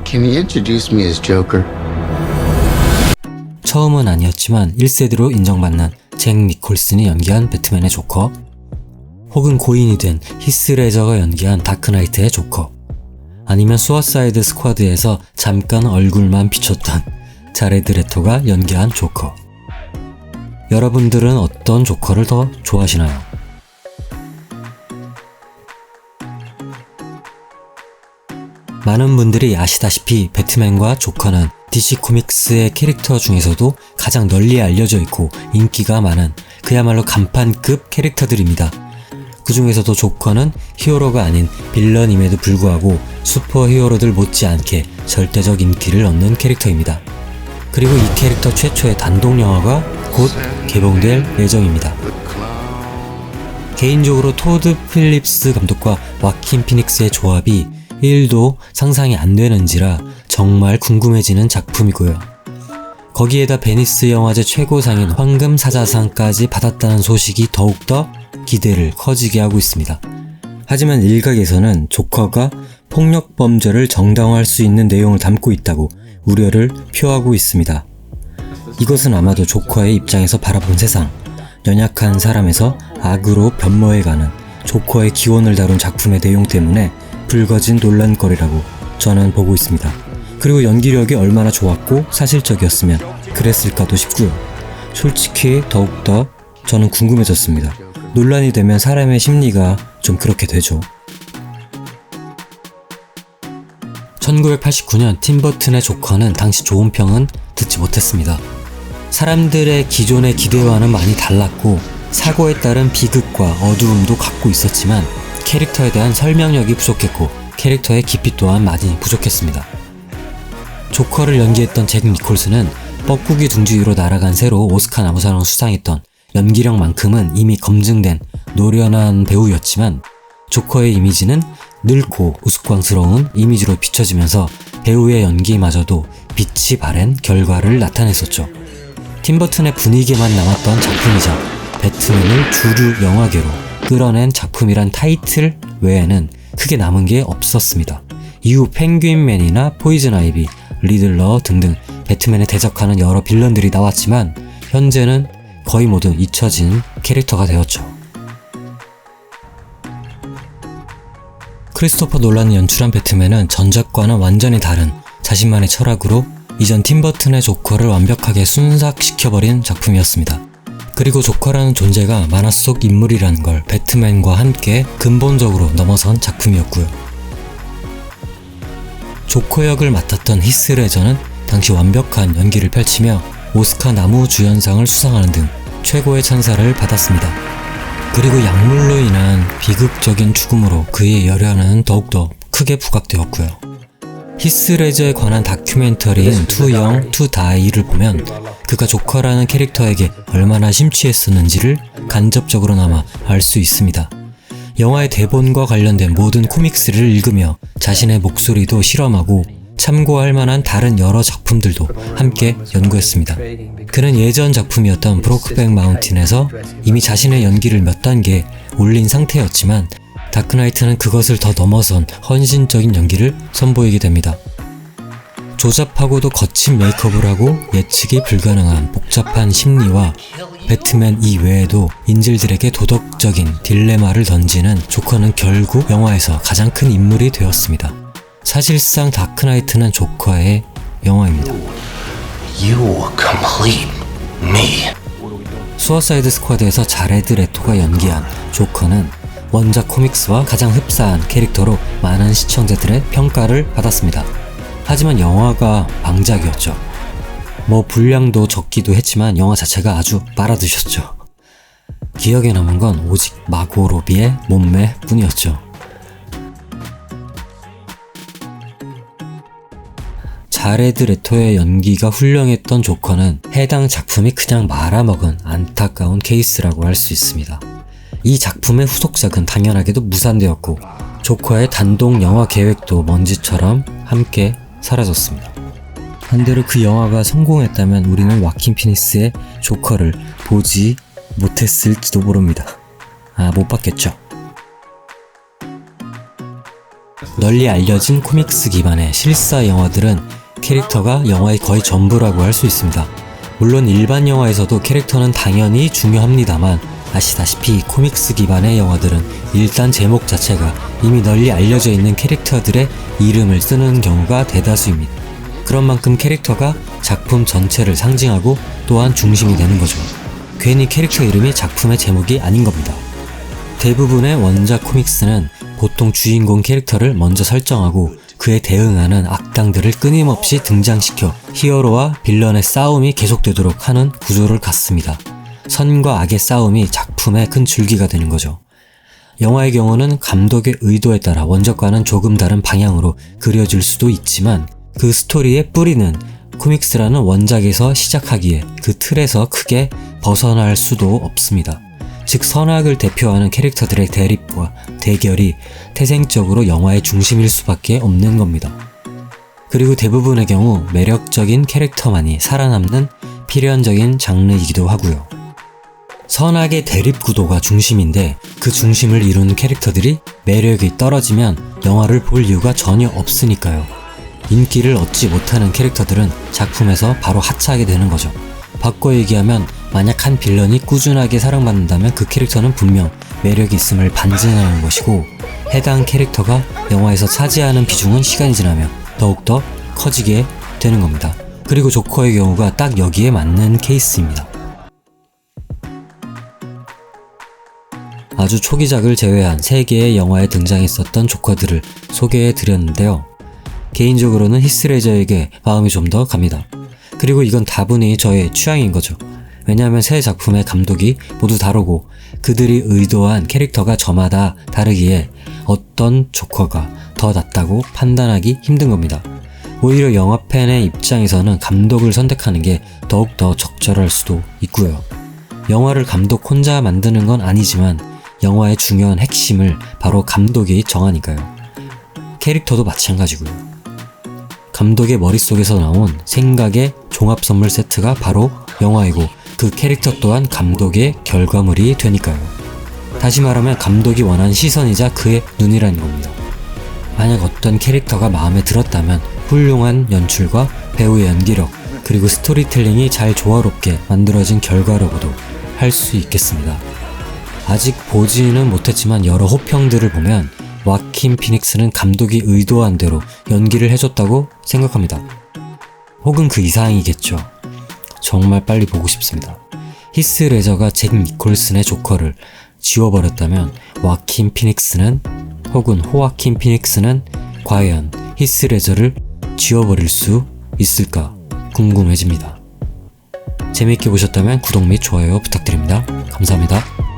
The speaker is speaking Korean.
Can you introduce me as Joker? 처음은 아니었지만 1세대로 인정받는 잭 니콜슨이 연기한 배트맨의 조커, 혹은 고인이 된 히스 레저가 연기한 다크나이트의 조커, 아니면 수어사이드 스쿼드에서 잠깐 얼굴만 비쳤던 자레드 레토가 연기한 조커. 여러분들은 어떤 조커를 더 좋아하시나요? 많은 분들이 아시다시피 배트맨과 조커는 DC 코믹스의 캐릭터 중에서도 가장 널리 알려져 있고 인기가 많은 그야말로 간판급 캐릭터들입니다. 그 중에서도 조커는 히어로가 아닌 빌런임에도 불구하고 슈퍼히어로들 못지않게 절대적 인기를 얻는 캐릭터입니다. 그리고 이 캐릭터 최초의 단독 영화가 곧 개봉될 예정입니다. 개인적으로 토드 필립스 감독과 와킨 피닉스의 조합이 1도 상상이 안 되는지라 정말 궁금해지는 작품이고요. 거기에다 베니스 영화제 최고상인 황금 사자상까지 받았다는 소식이 더욱더 기대를 커지게 하고 있습니다. 하지만 일각에서는 조커가 폭력 범죄를 정당화할 수 있는 내용을 담고 있다고 우려를 표하고 있습니다. 이것은 아마도 조커의 입장에서 바라본 세상, 연약한 사람에서 악으로 변모해가는 조커의 기원을 다룬 작품의 내용 때문에 불거진 논란거리라고 저는 보고 있습니다. 그리고 연기력이 얼마나 좋았고 사실적이었으면 그랬을까도 싶고요. 솔직히 더욱더 저는 궁금해졌습니다. 논란이 되면 사람의 심리가 좀 그렇게 되죠. 1989년 팀버튼의 조커는 당시 좋은 평은 듣지 못했습니다. 사람들의 기존의 기대와는 많이 달랐고 사고에 따른 비극과 어두움도 갖고 있었지만 캐릭터에 대한 설명력이 부족했고 캐릭터의 깊이 또한 많이 부족했습니다. 조커를 연기했던 잭 니콜슨은 뻐꾸기 둥지위로 날아간 새로 오스카 남우상을 수상했던 연기력만큼은 이미 검증된 노련한 배우였지만 조커의 이미지는 늙고 우스꽝스러운 이미지로 비춰지면서 배우의 연기마저도 빛이 바랜 결과를 나타냈었죠. 팀버튼의 분위기만 남았던 작품이자 배트맨을 주류 영화계로 끌어낸 작품이란 타이틀 외에는 크게 남은 게 없었습니다. 이후 펭귄맨이나 포이즌 아이비, 리들러 등등 배트맨에 대적하는 여러 빌런들이 나왔지만 현재는 거의 모두 잊혀진 캐릭터가 되었죠. 크리스토퍼 놀란이 연출한 배트맨은 전작과는 완전히 다른 자신만의 철학으로 이전 팀버튼의 조커를 완벽하게 순삭시켜버린 작품이었습니다. 그리고 조커라는 존재가 만화 속 인물이라는 걸 배트맨과 함께 근본적으로 넘어선 작품이었고요. 조커 역을 맡았던 히스 레저는 당시 완벽한 연기를 펼치며 오스카 남우주연상을 수상하는 등 최고의 찬사를 받았습니다. 그리고 약물로 인한 비극적인 죽음으로 그의 열연은 더욱더 크게 부각되었고요. 히스 레저에 관한 다큐멘터리인 Too Young to Die를 보면 그가 조커라는 캐릭터에게 얼마나 심취했었는지를 간접적으로나마 알 수 있습니다. 영화의 대본과 관련된 모든 코믹스를 읽으며 자신의 목소리도 실험하고 참고할 만한 다른 여러 작품들도 함께 연구했습니다. 그는 예전 작품이었던 브로크백 마운틴에서 이미 자신의 연기를 몇 단계 올린 상태였지만 다크나이트는 그것을 더 넘어선 헌신적인 연기를 선보이게 됩니다. 조잡하고도 거친 메이크업을 하고 예측이 불가능한 복잡한 심리와 배트맨 이외에도 인질들에게 도덕적인 딜레마를 던지는 조커는 결국 영화에서 가장 큰 인물이 되었습니다. 사실상 다크나이트는 조커의 영화입니다. You complete me. 수어사이드 스쿼드에서 자레드 레토가 연기한 조커는 원작 코믹스와 가장 흡사한 캐릭터로 많은 시청자들의 평가를 받았습니다. 하지만 영화가 망작이었죠. 뭐 분량도 적기도 했지만 영화 자체가 아주 빨아드셨죠. 기억에 남은 건 오직 마고 로비의 몸매 뿐이었죠. 자레드 레토의 연기가 훌륭했던 조커는 해당 작품이 그냥 말아먹은 안타까운 케이스라고 할 수 있습니다. 이 작품의 후속작은 당연하게도 무산되었고 조커의 단독 영화 계획도 먼지처럼 함께 사라졌습니다. 반대로 그 영화가 성공했다면 우리는 와킨 피닉스의 조커를 보지 못했을지도 모릅니다. 못 봤겠죠. 널리 알려진 코믹스 기반의 실사 영화들은 캐릭터가 영화의 거의 전부라고 할 수 있습니다. 물론 일반 영화에서도 캐릭터는 당연히 중요합니다만 아시다시피 코믹스 기반의 영화들은 일단 제목 자체가 이미 널리 알려져 있는 캐릭터들의 이름을 쓰는 경우가 대다수입니다. 그런 만큼 캐릭터가 작품 전체를 상징하고 또한 중심이 되는 거죠. 괜히 캐릭터 이름이 작품의 제목이 아닌 겁니다. 대부분의 원작 코믹스는 보통 주인공 캐릭터를 먼저 설정하고 그에 대응하는 악당들을 끊임없이 등장시켜 히어로와 빌런의 싸움이 계속되도록 하는 구조를 갖습니다. 선과 악의 싸움이 작품의 큰 줄기가 되는 거죠. 영화의 경우는 감독의 의도에 따라 원작과는 조금 다른 방향으로 그려질 수도 있지만 그 스토리의 뿌리는 코믹스라는 원작에서 시작하기에 그 틀에서 크게 벗어날 수도 없습니다. 즉 선악을 대표하는 캐릭터들의 대립과 대결이 태생적으로 영화의 중심일 수밖에 없는 겁니다. 그리고 대부분의 경우 매력적인 캐릭터만이 살아남는 필연적인 장르이기도 하고요. 선악의 대립 구도가 중심인데 그 중심을 이루는 캐릭터들이 매력이 떨어지면 영화를 볼 이유가 전혀 없으니까요. 인기를 얻지 못하는 캐릭터들은 작품에서 바로 하차하게 되는 거죠. 바꿔 얘기하면 만약 한 빌런이 꾸준하게 사랑받는다면 그 캐릭터는 분명 매력이 있음을 반증하는 것이고 해당 캐릭터가 영화에서 차지하는 비중은 시간이 지나면 더욱더 커지게 되는 겁니다. 그리고 조커의 경우가 딱 여기에 맞는 케이스입니다. 아주 초기작을 제외한 3개의 영화에 등장했었던 조커들을 소개해 드렸는데요. 개인적으로는 히스레저에게 마음이 좀 더 갑니다. 그리고 이건 다분히 저의 취향인 거죠. 왜냐하면 세 작품의 감독이 모두 다르고 그들이 의도한 캐릭터가 저마다 다르기에 어떤 조커가 더 낫다고 판단하기 힘든 겁니다. 오히려 영화팬의 입장에서는 감독을 선택하는 게 더욱더 적절할 수도 있고요. 영화를 감독 혼자 만드는 건 아니지만 영화의 중요한 핵심을 바로 감독이 정하니까요. 캐릭터도 마찬가지고요. 감독의 머릿속에서 나온 생각의 종합 선물 세트가 바로 영화이고 그 캐릭터 또한 감독의 결과물이 되니까요. 다시 말하면 감독이 원하는 시선이자 그의 눈이라는 겁니다. 만약 어떤 캐릭터가 마음에 들었다면 훌륭한 연출과 배우의 연기력 그리고 스토리텔링이 잘 조화롭게 만들어진 결과라고도 할 수 있겠습니다. 아직 보지는 못했지만 여러 호평들을 보면 와킨 피닉스는 감독이 의도한 대로 연기를 해줬다고 생각합니다. 혹은 그 이상이겠죠. 정말 빨리 보고 싶습니다. 히스 레저가 잭 니콜슨의 조커를 지워버렸다면 와킨 피닉스는 혹은 호아킨 피닉스는 과연 히스 레저를 지워버릴 수 있을까 궁금해집니다. 재미있게 보셨다면 구독 및 좋아요 부탁드립니다. 감사합니다.